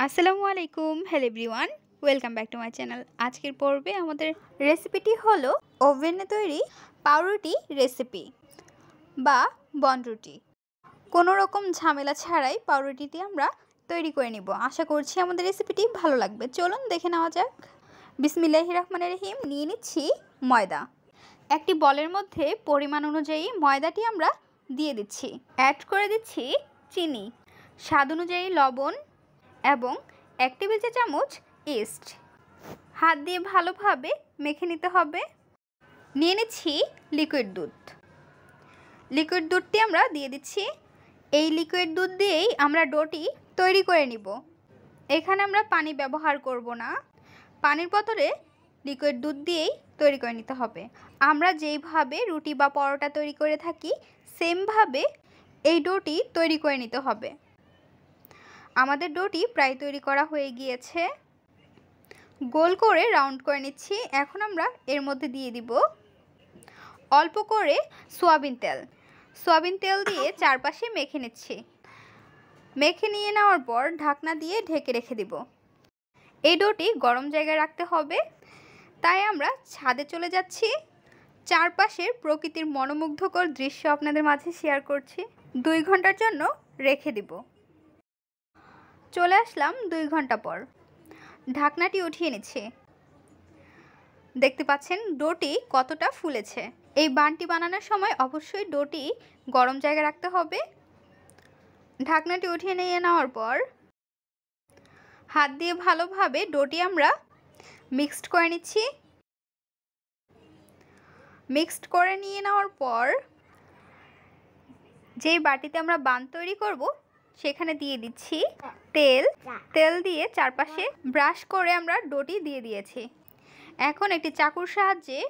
আসসালামু আলাইকুম, hello everyone, welcome back to my channel. আজকের পর্বে আমাদের রেসিপিটি হলো ওভেনে তৈরি পাউরুটি রেসিপি বা বনরুটি। কোনো রকম ঝামেলা ছাড়াই পাউরুটিটি আমরা তৈরি করে নিব। আশা করছি আমাদের রেসিপিটি ভালো লাগবে। চলুন দেখে নেওয়া যাক। বিসমিল্লাহির রহমানির রহিম। নিয়ে নিচ্ছি ময়দা। একটি বলের মধ্যে পরিমাণ অনুযায়ী ময়দাটি আমরা দিয়ে দিচ্ছি। অ্যাড করে দিচ্ছি চিনি, স্বাদ অনুযায়ী লবণ এবং 1 টেবিল চা চামচ ইস্ট। হাত দিয়ে ভালোভাবে মেখে নিতে হবে। নিয়ে নিচ্ছি লিকুইড দুধ। লিকুইড দুধটি আমরা দিয়ে দিচ্ছি। এই লিকুইড দুধ দিয়েই আমরা ডোটি তৈরি করে নিব। এখানে আমরা পানি ব্যবহার করব না, পানির বদলে লিকুইড দুধ দিয়েই তৈরি করে নিতে হবে। আমরা যেইভাবে রুটি বা পরোটা তৈরি করে থাকি সেমভাবে এই ডোটি তৈরি করে নিতে হবে। আমাদের ডোটি প্রায় তৈরি করা হয়ে গিয়েছে। গোল করে রাউন্ড করে নিচ্ছি। এখন আমরা এর মধ্যে দিয়ে দিব অল্প করে সয়াবিন তেল। সয়াবিন তেল দিয়ে চারপাশে মেখে নিচ্ছি। মেখে নিয়ে নেওয়ার পর ঢাকনা দিয়ে ঢেকে রেখে দিব। এই ডোটি গরম জায়গায় রাখতে হবে, তাই আমরা ছাদে চলে যাচ্ছি। চারপাশের প্রকৃতির মনোমুগ্ধকর দৃশ্য আপনাদের মাঝে শেয়ার করছি। 2 ঘন্টার জন্য রেখে দিব। চলে আসলাম 2 ঘন্টা পর। ঢাকনাটি উঠিয়ে নিচ্ছি। দেখতে পাচ্ছেন ডোটি কতটা ফুলেছে। এই বানটি বানানোর সময় অবশ্যই ডোটি গরম জায়গায় রাখতে হবে। ঢাকনাটি উঠিয়ে নিয়ে নেওয়ার পর হাত দিয়ে ভালোভাবে ডোটি আমরা মিক্সড করে নিচ্ছি। মিক্সড করে নিয়ে নেওয়ার পর যেই বাটিতে আমরা বান তৈরি করব সেখানে দিয়ে দিচ্ছি তেল। তেল দিয়ে চারপাশে ব্রাশ করে আমরা ডোটি দিয়ে দিয়েছি। এখন একটি চাকুর সাহায্যে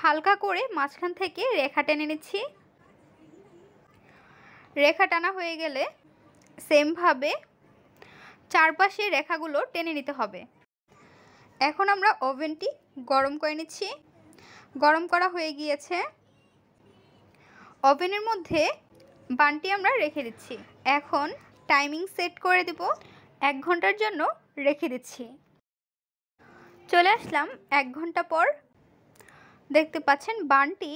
হালকা করে মাঝখান থেকে রেখা টেনে নিচ্ছি। রেখা টানা হয়ে গেলে সেমভাবে চারপাশে রেখাগুলো টেনে নিতে হবে। এখন আমরা ওভেনটি গরম করে নিচ্ছি। গরম করা হয়ে গিয়েছে। ওভেনের মধ্যে বানটি আমরা রেখে দিচ্ছি। এখন টাইমিং সেট করে দেব। 1 ঘন্টার জন্য রেখে দিচ্ছি। চলে আসলাম 1 ঘন্টা পর। দেখতে পাচ্ছেন বানটি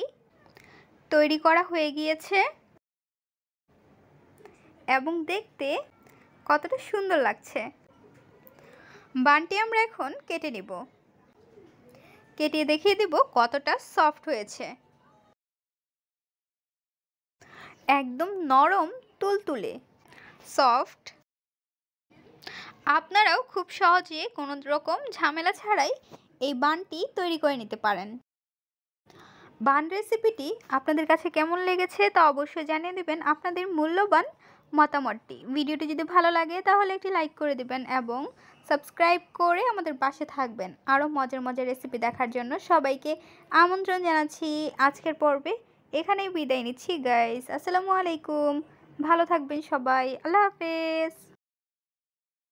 তৈরি করা হয়ে গিয়েছে এবং দেখতে কতটা সুন্দর লাগছে। বানটি আমরা এখন কেটে নিব। কেটে দেখিয়ে দিব কতটা সফট হয়েছে। একদম নরম তুলতুলে সফট। আপনারাও খুব সহজে কোনো রকম ঝামেলা ছাড়াই এই বানটি তৈরি করে নিতে পারেন। বান রেসিপিটি আপনাদের কাছে কেমন লেগেছে তা অবশ্যই জানিয়ে দেবেন আপনাদের মূল্যবান মতামতটি। ভিডিওটি যদি ভালো লাগে তাহলে একটি লাইক করে দিবেন এবং সাবস্ক্রাইব করে আমাদের পাশে থাকবেন। আরও মজার মজার রেসিপি দেখার জন্য সবাইকে আমন্ত্রণ জানাচ্ছি। আজকের পর্বে এখানেই বিদায় নিচ্ছি গাইস। আসসালামু আলাইকুম, ভালো থাকবেন সবাই। আল্লাহ হাফেজ।